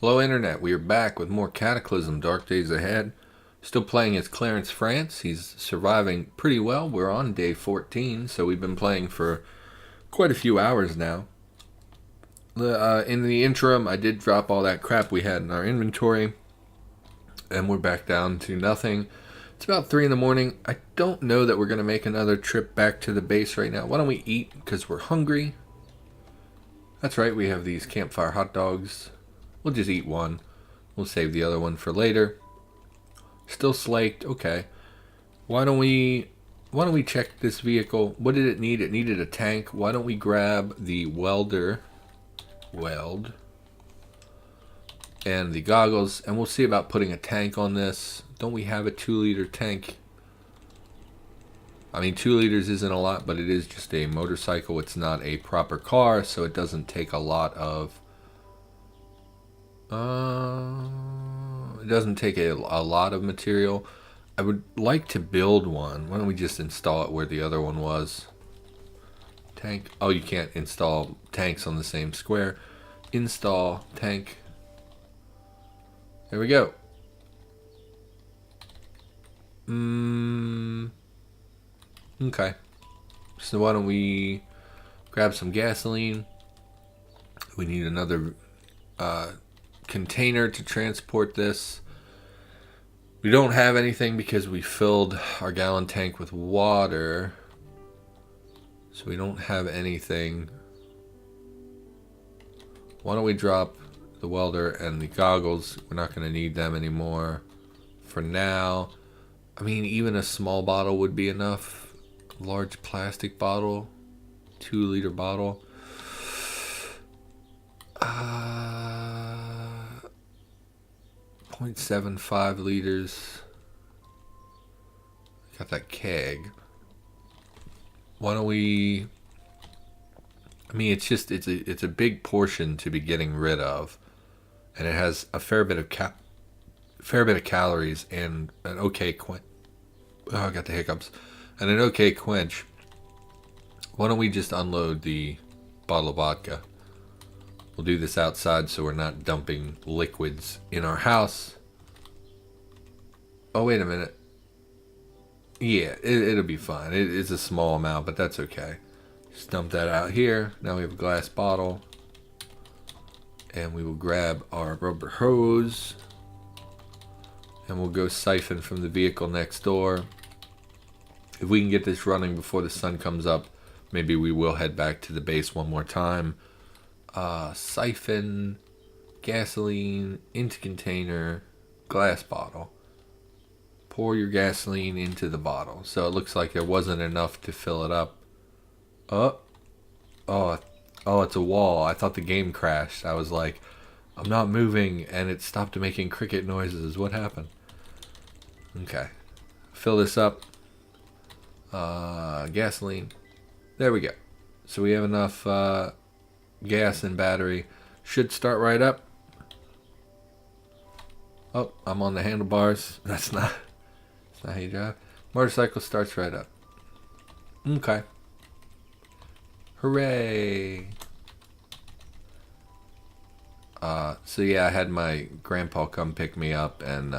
Hello Internet, we are back with more Cataclysm, Dark Days Ahead. Still playing as Clarence France. He's surviving pretty well. We're on day 14, so we've been playing for quite a few hours now. In the interim, I did drop all that crap we had in our inventory, and we're back down to nothing. It's about 3 in the morning. I don't know that we're going to make another trip back to the base right now. Why don't we eat, because we're hungry. That's right, we have these campfire hot dogs. We'll just eat one. We'll save the other one for later. Still slaked. Okay. Why don't we check this vehicle? What did it need? It needed a tank. Why don't we grab the welder, weld, and the goggles, and we'll see about putting a tank on this. Don't we have a 2-liter tank? I mean, 2 liters isn't a lot, but it is just a motorcycle. It's not a proper car, so it doesn't take a lot of it doesn't take a lot of material. I would like to build one. Why don't we just install it where the other one was? Tank. Oh, you can't install tanks on the same square. Install tank. There we go. Okay. So why don't we grab some gasoline? We need another container to transport this. We don't have anything because we filled our gallon tank with water, so we don't have anything. Why don't we drop the welder and the goggles? We're not going to need them anymore for now. I mean, even a small bottle would be enough. A large plastic bottle, 2-liter bottle. 0.75 liters. Got that keg. Why don't we? I mean, it's a big portion to be getting rid of, and it has a fair bit of calories and an okay quench. Oh, I got the hiccups. And an okay quench. Why don't we just unload the bottle of vodka? We'll do this outside so we're not dumping liquids in our house. Oh, wait a minute. Yeah, it'll be fine. It's a small amount, but that's okay. Just dump that out here. Now we have a glass bottle. And we will grab our rubber hose. And we'll go siphon from the vehicle next door. If we can get this running before the sun comes up, maybe we will head back to the base one more time. Siphon, gasoline, into container, glass bottle. Pour your gasoline into the bottle. So it looks like there wasn't enough to fill it up. Oh, it's a wall. I thought the game crashed. I was like, I'm not moving, and it stopped making cricket noises. What happened? Okay. Fill this up. Gasoline. There we go. So we have enough gas and battery. Should start right up. Oh, I'm on the handlebars. That's not how you drive. Motorcycle starts right up. Okay. Hooray. So yeah, I had my grandpa come pick me up, and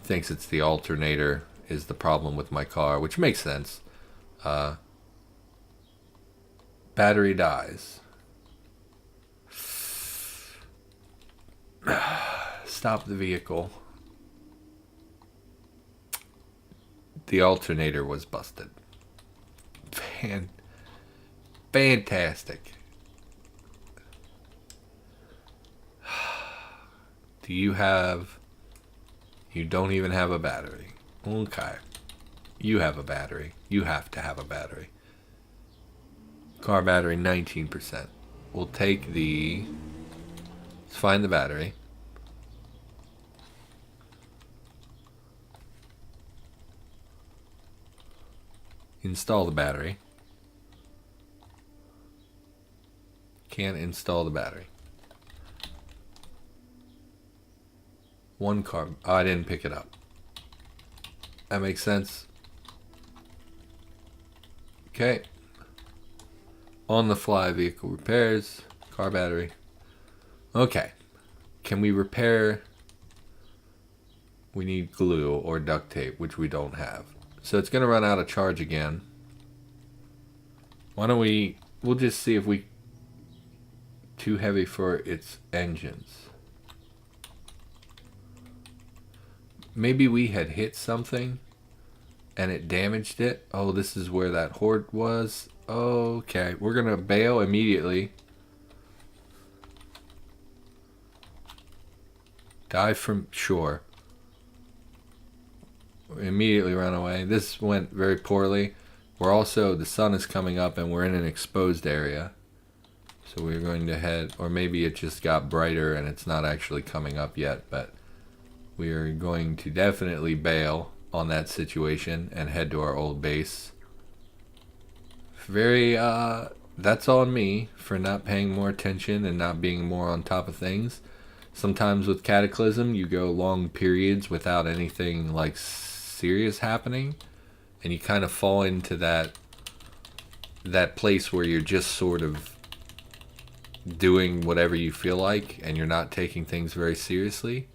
thinks it's the alternator is the problem with my car, which makes sense. Battery dies. Stop the vehicle. The alternator was busted. Fantastic. Do you have... You don't even have a battery. Okay. You have a battery. You have to have a battery. Car battery, 19%. We'll take the... Let's find the battery. Install the battery. Can't install the battery. One car. Oh, I didn't pick it up. That makes sense. Okay. On the fly vehicle repairs. Car battery. Okay. can we repair? We need glue or duct tape, which we don't have. So it's going to run out of charge again. Why don't we'll just see if we, too heavy for its engines. Maybe we had hit something and it damaged it. Oh, this is where that horde was. Okay, we're going to bail immediately. Dive from shore. Immediately run away. This went very poorly. We're also, the sun is coming up and we're in an exposed area. So we're going to head, or maybe it just got brighter and it's not actually coming up yet, but we are going to definitely bail on that situation and head to our old base. That's on me for not paying more attention and not being more on top of things. Sometimes with Cataclysm, you go long periods without anything like serious happening, and you kind of fall into that place where you're just sort of doing whatever you feel like, and you're not taking things very seriously.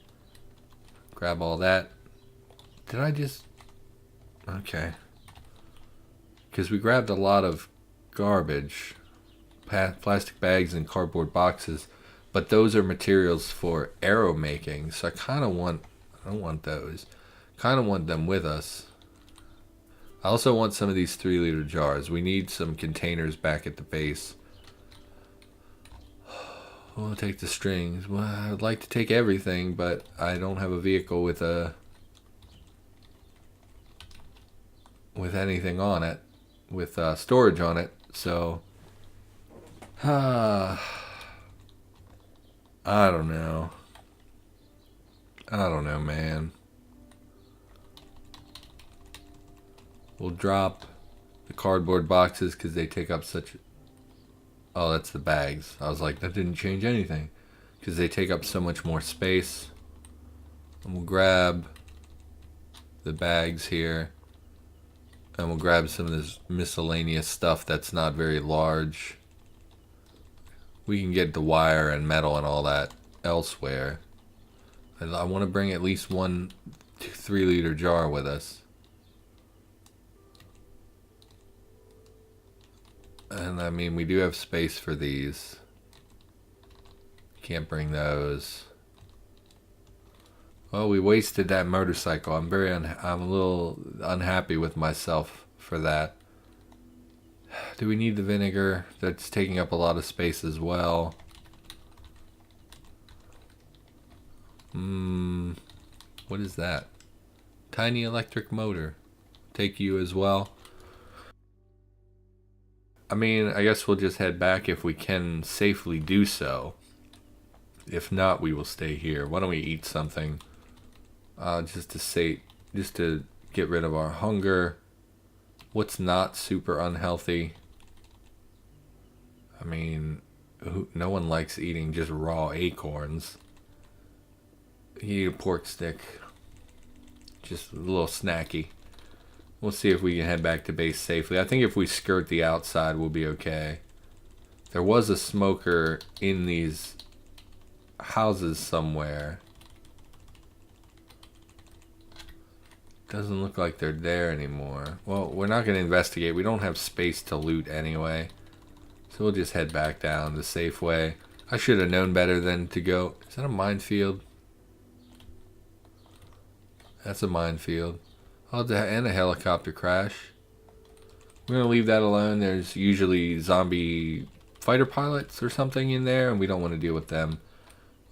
Grab all that. Did I just... Okay. Because we grabbed a lot of garbage, plastic bags and cardboard boxes, but those are materials for arrow making, so I don't want those. Kind of want them with us. I also want some of these 3-liter jars. We need some containers back at the base. We'll take the strings. Well, I'd like to take everything, but I don't have a vehicle with anything on it, with storage on it. So, I don't know. I don't know, man. We'll drop the cardboard boxes because they take up such... Oh, that's the bags. I was like, that didn't change anything. Because they take up so much more space. And we'll grab the bags here. And we'll grab some of this miscellaneous stuff that's not very large. We can get the wire and metal and all that elsewhere. I want to bring at least one 3-liter jar with us. And I mean, we do have space for these. Can't bring those. Well, we wasted that motorcycle. I'm a little unhappy with myself for that. Do we need the vinegar? That's taking up a lot of space as well. What is that? Tiny electric motor. Take you as well. I mean, I guess we'll just head back if we can safely do so. If not, we will stay here. Why don't we eat something? Just to get rid of our hunger. What's not super unhealthy? I mean, no one likes eating just raw acorns. You eat a pork stick. Just a little snacky. We'll see if we can head back to base safely. I think if we skirt the outside, we'll be okay. There was a smoker in these houses somewhere. Doesn't look like they're there anymore. Well, we're not going to investigate. We don't have space to loot anyway. So we'll just head back down the safe way. I should have known better than to go... Is that a minefield? That's a minefield. Oh, and a helicopter crash. We're going to leave that alone. There's usually zombie fighter pilots or something in there, and we don't want to deal with them.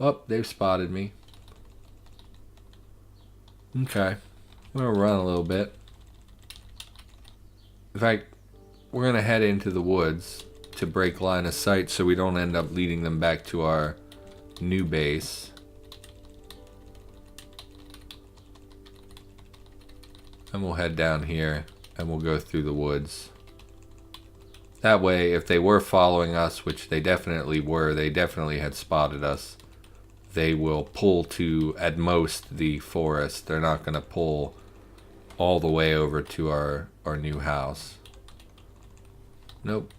Oh, they've spotted me. Okay. We're going to run a little bit. In fact, we're going to head into the woods to break line of sight so we don't end up leading them back to our new base. And we'll head down here and we'll go through the woods. That way, if they were following us, which they definitely were, they definitely had spotted us, they will pull to, at most, the forest. They're not going to pull all the way over to our new house. Nope.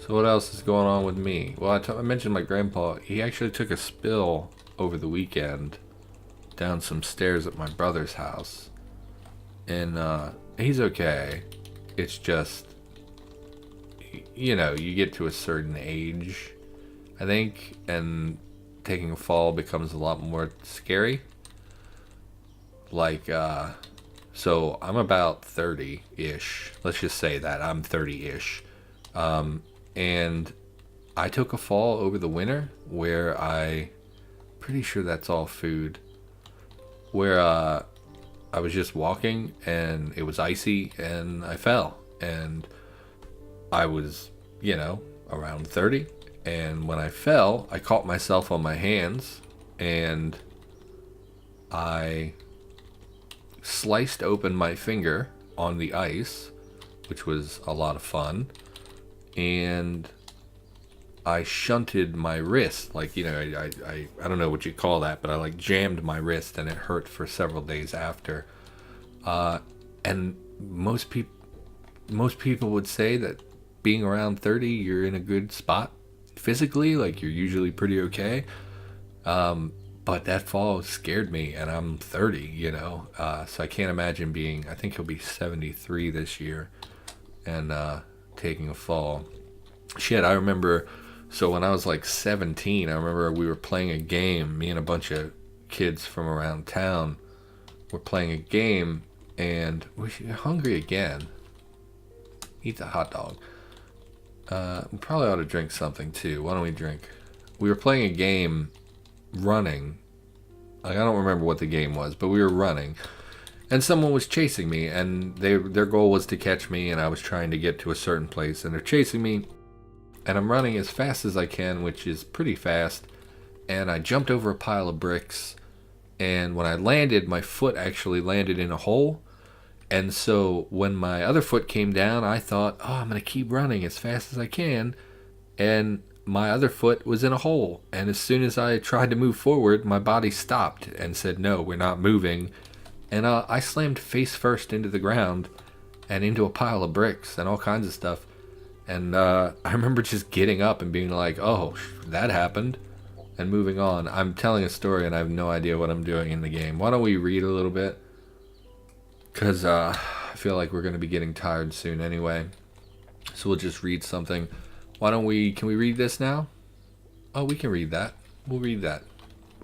So what else is going on with me? Well, I mentioned my grandpa. He actually took a spill over the weekend down some stairs at my brother's house. And he's okay. It's just, you get to a certain age, I think, and taking a fall becomes a lot more scary. Like, so I'm about 30-ish. Let's just say that. I'm 30-ish. And I took a fall over the winter where pretty sure that's all food, where I was just walking and it was icy and I fell. And I was, around 30. And when I fell, I caught myself on my hands and I sliced open my finger on the ice, which was a lot of fun. And I shunted my wrist, like, I don't know what you call that, but I like jammed my wrist and it hurt for several days after. And most people would say that being around 30, you're in a good spot physically, like you're usually pretty okay. But that fall scared me, and I'm 30, so I can't imagine I think he'll be 73 this year, and taking a fall. Shit, I remember, so when I was like 17, I remember we were playing a game, me and a bunch of kids from around town were playing a game, and we're hungry again. Eat the hot dog. We probably ought to drink something too. Why don't we drink? We were playing a game running. Like, I don't remember what the game was, but we were running. And someone was chasing me, and their goal was to catch me, and I was trying to get to a certain place, and they're chasing me, and I'm running as fast as I can, which is pretty fast, and I jumped over a pile of bricks, and when I landed, my foot actually landed in a hole. And so when my other foot came down, I thought, I'm going to keep running as fast as I can. And my other foot was in a hole. And as soon as I tried to move forward, my body stopped and said, no, we're not moving. And I slammed face first into the ground and into a pile of bricks and all kinds of stuff. And I remember just getting up and being like, oh, that happened. And moving on. I'm telling a story and I have no idea what I'm doing in the game. Why don't we read a little bit? Because I feel like we're going to be getting tired soon anyway. So we'll just read something. Can we read this now? Oh, we can read that. We'll read that.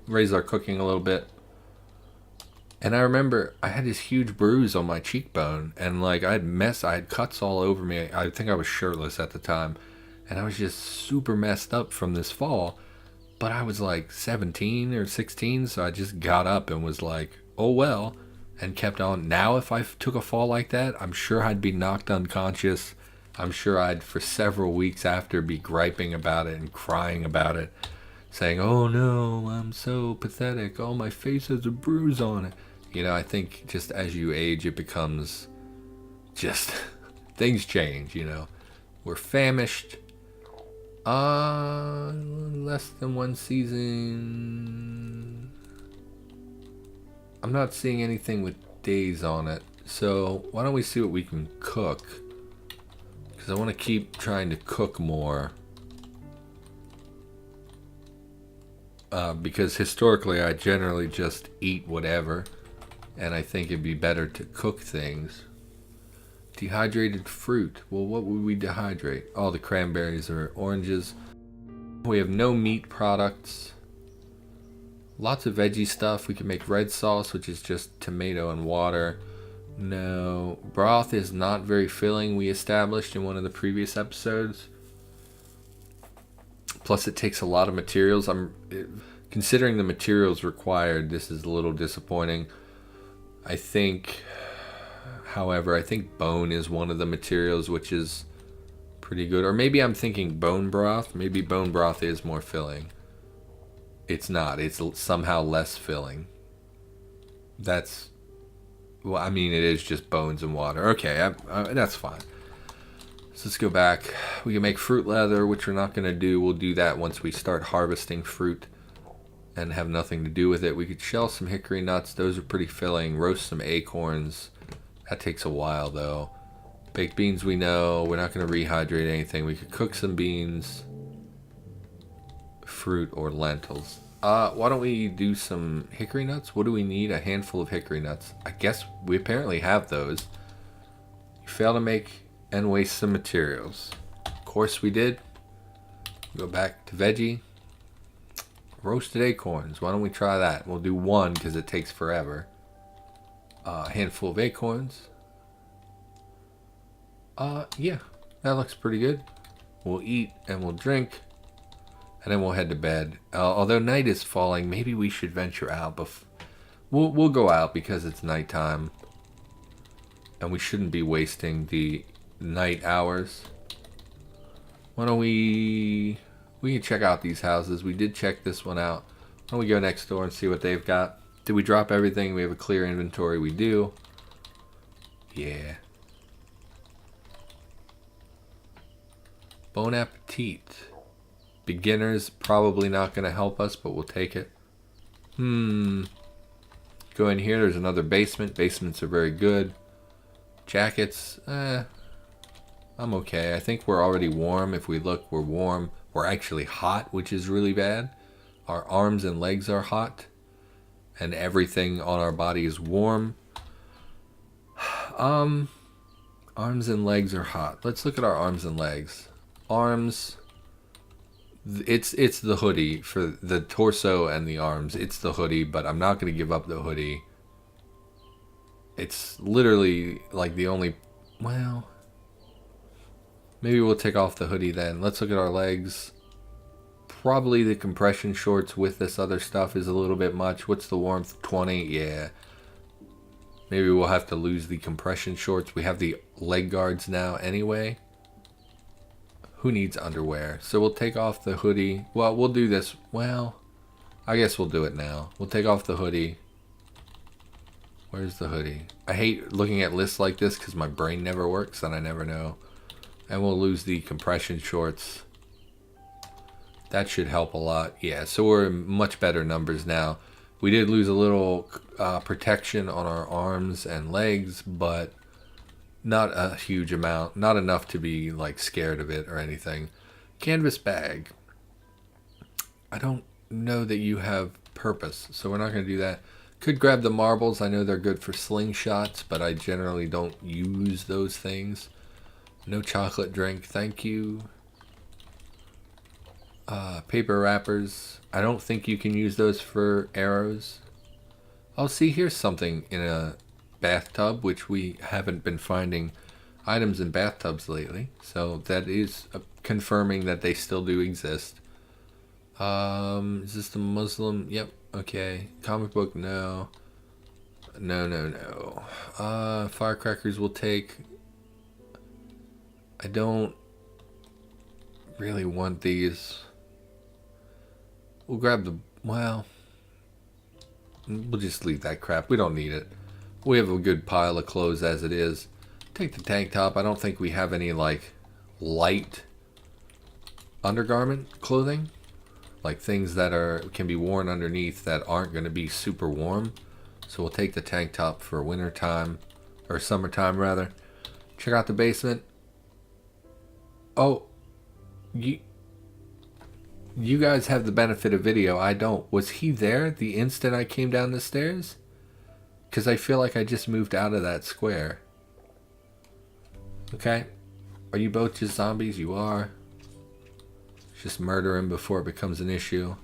Raise our cooking a little bit. And I remember I had this huge bruise on my cheekbone. And like I had cuts all over me. I think I was shirtless at the time. And I was just super messed up from this fall. But I was like 17 or 16. So I just got up and was like, oh well. And kept on. Now, if I took a fall like that, I'm sure I'd be knocked unconscious. I'm sure I'd, for several weeks after, be griping about it and crying about it. Saying, oh no, I'm so pathetic. Oh, my face has a bruise on it. I think just as you age, it becomes just, things change, We're famished. Less than one season. I'm not seeing anything with days on it, so why don't we see what we can cook? Because I want to keep trying to cook more. Because historically I generally just eat whatever, and I think it'd be better to cook things. Dehydrated fruit. Well, what would we dehydrate? Oh, the cranberries or oranges. We have no meat products. Lots of veggie stuff. We can make red sauce, which is just tomato and water. No. Broth is not very filling, we established in one of the previous episodes. Plus, it takes a lot of materials. Considering the materials required, this is a little disappointing. However, I think bone is one of the materials, which is pretty good. Or maybe I'm thinking bone broth. Maybe bone broth is more filling. It's not. It's somehow less filling. It is just bones and water. Okay, that's fine. So let's go back. We can make fruit leather, which we're not going to do. We'll do that once we start harvesting fruit and have nothing to do with it. We could shell some hickory nuts. Those are pretty filling. Roast some acorns. That takes a while, though. Baked beans we know. We're not going to rehydrate anything. We could cook some beans, fruit, or lentils. Why don't we do some hickory nuts? What do we need? A handful of hickory nuts. I guess we apparently have those. You fail to make and waste some materials. Of course we did. Go back to veggie. Roasted acorns. Why don't we try that? We'll do one because it takes forever. A handful of acorns. Yeah, that looks pretty good. We'll eat and we'll drink, and then we'll head to bed. Although night is falling, maybe we should venture out. We'll go out because it's nighttime, and we shouldn't be wasting the night hours. Why don't we can check out these houses. We did check this one out. Why don't we go next door and see what they've got? Did we drop everything? We have a clear inventory. We do. Yeah. Bon appetit. Beginners probably not going to help us, but we'll take it. Go in here. There's another basement. Basements are very good. Jackets. I'm okay. I think we're already warm. If we look, we're warm. We're actually hot, which is really bad. Our arms and legs are hot. And everything on our body is warm. Arms and legs are hot. Let's look at our arms and legs. Arms, it's the hoodie for the torso and the arms. It's the hoodie, but I'm not going to give up the hoodie. It's literally like the only, well, maybe we'll take off the hoodie then. Let's look at our legs. Probably the compression shorts with this other stuff is a little bit much. What's the warmth? 20? Yeah. Maybe we'll have to lose the compression shorts. We have the leg guards now anyway. Who needs underwear? So we'll take off the hoodie. Well, we'll do this. Well, I guess we'll do it now. We'll take off the hoodie. Where's the hoodie? I hate looking at lists like this because my brain never works and I never know. And we'll lose the compression shorts. That should help a lot. Yeah, so we're in much better numbers now. We did lose a little protection on our arms and legs, but not a huge amount. Not enough to be like scared of it or anything. Canvas bag. I don't know that you have purpose, so we're not going to do that. Could grab the marbles. I know they're good for slingshots, but I generally don't use those things. No chocolate drink, thank you. Paper wrappers. I don't think you can use those for arrows. Oh, see, here's something in a bathtub, which we haven't been finding items in bathtubs lately. So that is confirming that they still do exist. Is this the Muslim? Yep. Okay. Comic book? No. No. Firecrackers will take. I don't really want these. We'll grab the, well, we'll just leave that crap. We don't need it. We have a good pile of clothes as it is. Take the tank top. I don't think we have any, like, light undergarment clothing. Like things that can be worn underneath that aren't going to be super warm. So we'll take the tank top for winter time, or summertime rather. Check out the basement. Oh, you guys have the benefit of video. I don't. Was he there the instant I came down the stairs? Because I feel like I just moved out of that square. Okay. Are you both just zombies? You are. Just murder him before it becomes an issue.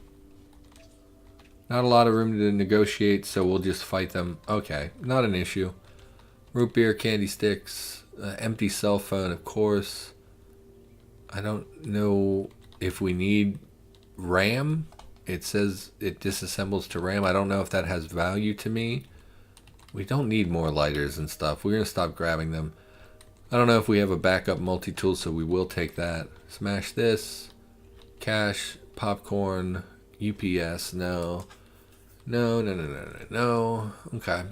Not a lot of room to negotiate, so we'll just fight them. Okay. Not an issue. Root beer, candy sticks, empty cell phone, of course. I don't know if we need RAM. It says it disassembles to RAM. I don't know if that has value to me. We don't need more lighters and stuff. We're going to stop grabbing them. I don't know if we have a backup multi-tool, so we will take that. Smash this. Cash, popcorn, UPS, no. No. Okay.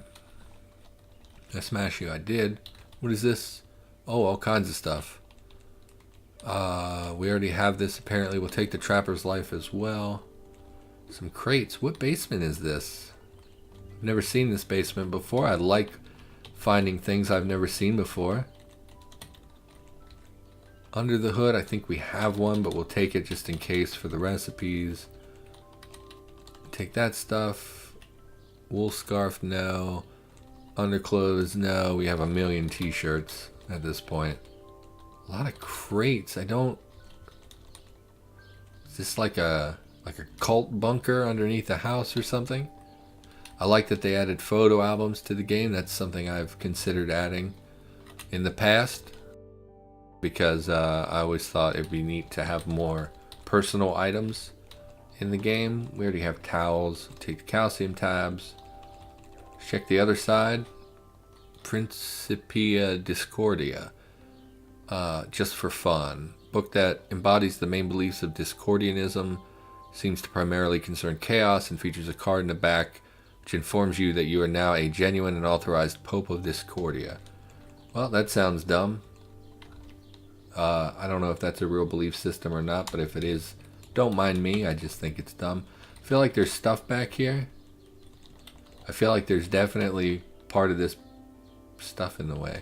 I smash you, I did. What is this? Oh, all kinds of stuff. We already have this apparently. We'll take the Trapper's Life as well. Some crates. What basement is this? I've never seen this basement before. I like finding things I've never seen before. Under the hood, I think we have one, but we'll take it just in case for the recipes. Take that stuff. Wool scarf, no. Underclothes, no. We have a million t-shirts at this point. A lot of crates. I don't... Is this like a cult bunker underneath a house or something? I like that they added photo albums to the game. That's something I've considered adding in the past, because I always thought it'd be neat to have more personal items in the game. We already have towels. Take the calcium tabs. Check the other side. Principia Discordia. Just for fun. Book that embodies the main beliefs of Discordianism. Seems to primarily concern chaos and features a card in the back which informs you that you are now a genuine and authorized Pope of Discordia. Well, that sounds dumb. I don't know if that's a real belief system or not, but if it is, don't mind me. I just think it's dumb. I feel like there's stuff back here. I feel like there's definitely part of this stuff in the way.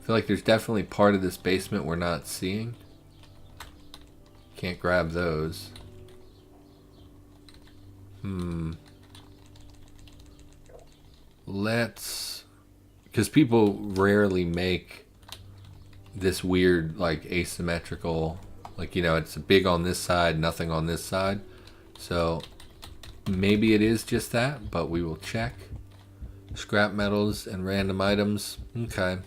I feel like there's definitely part of this basement we're not seeing. Can't grab those. Let's... Because people rarely make this weird, like, asymmetrical... Like, you know, it's big on this side, nothing on this side. So, maybe it is just that, but we will check. Scrap metals and random items. Okay.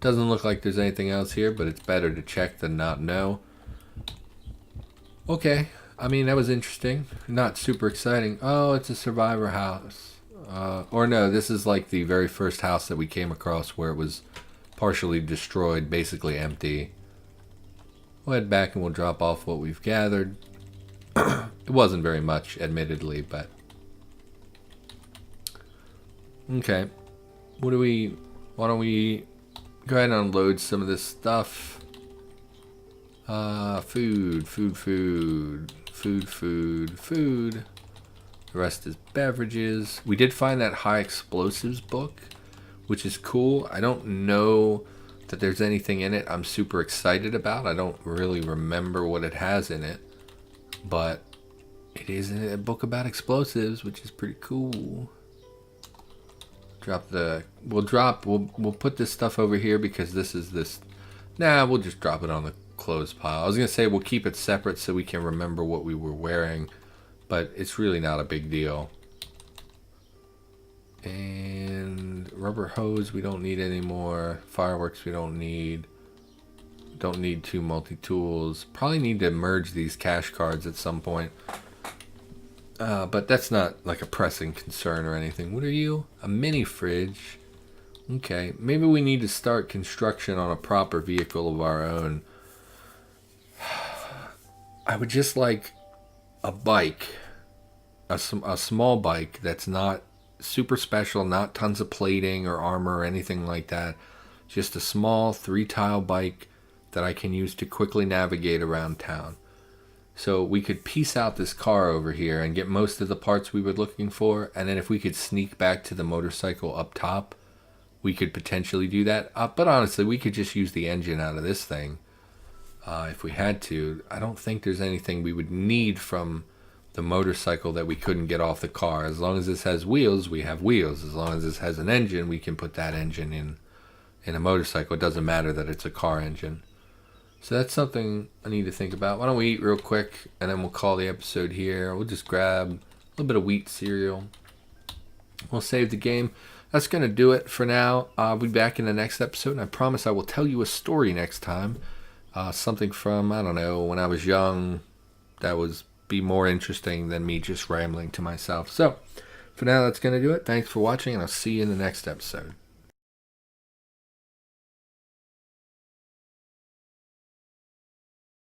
Doesn't look like there's anything else here, but it's better to check than not know. Okay. I mean, that was interesting. Not super exciting. Oh, it's a survivor house. Or no, this is like the very first house that we came across where it was partially destroyed, basically empty. We'll head back and we'll drop off what we've gathered. It wasn't very much, admittedly, but... Okay. Why don't we go ahead and unload some of this stuff. Food. The rest is beverages. We did find that high explosives book, which is cool. I don't know that there's anything in it I'm super excited about. I don't really remember what it has in it, but it is a book about explosives, which is pretty cool. We'll put this stuff over here because we'll just drop it on the clothes pile. I was gonna say we'll keep it separate so we can remember what we were wearing, but it's really not a big deal. And rubber hose we don't need anymore. Fireworks we don't need. Don't need 2 multi-tools. Probably need to merge these cash cards at some point. But that's not like a pressing concern or anything. What are you? A mini fridge. Okay, maybe we need to start construction on a proper vehicle of our own. I would just like a bike. A small bike that's not super special, not tons of plating or armor or anything like that. Just a small 3-tile bike that I can use to quickly navigate around town. So we could piece out this car over here and get most of the parts we were looking for, and then if we could sneak back to the motorcycle up top, we could potentially do that. But honestly, we could just use the engine out of this thing if we had to. I don't think there's anything we would need from the motorcycle that we couldn't get off the car. As long as this has wheels, we have wheels. As long as this has an engine, we can put that engine in a motorcycle. It doesn't matter that it's a car engine. So that's something I need to think about. Why don't we eat real quick, and then we'll call the episode here. We'll just grab a little bit of wheat cereal. We'll save the game. That's going to do it for now. I'll be back in the next episode, and I promise I will tell you a story next time. Something from, I don't know, when I was young that was be more interesting than me just rambling to myself. So, for now, that's going to do it. Thanks for watching, and I'll see you in the next episode.